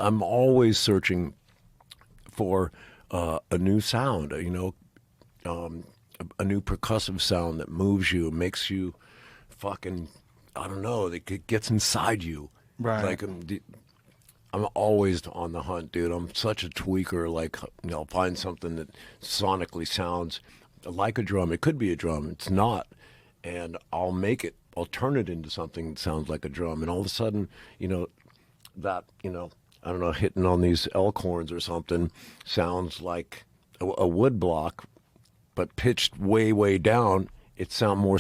I'm always searching for a new sound, um, a new percussive sound that moves you, makes you fucking, I don't know, that gets inside you. Right. Like I'm always on the hunt, dude. I'm such a tweaker. Like, I'll find something that sonically sounds like a drum. It could be a drum. It's not, and I'll make it. I'll turn it into something that sounds like a drum, and all of a sudden, that I don't know, hitting on these Elkhorns or something sounds like a wood block, but pitched way, way down. It sounds more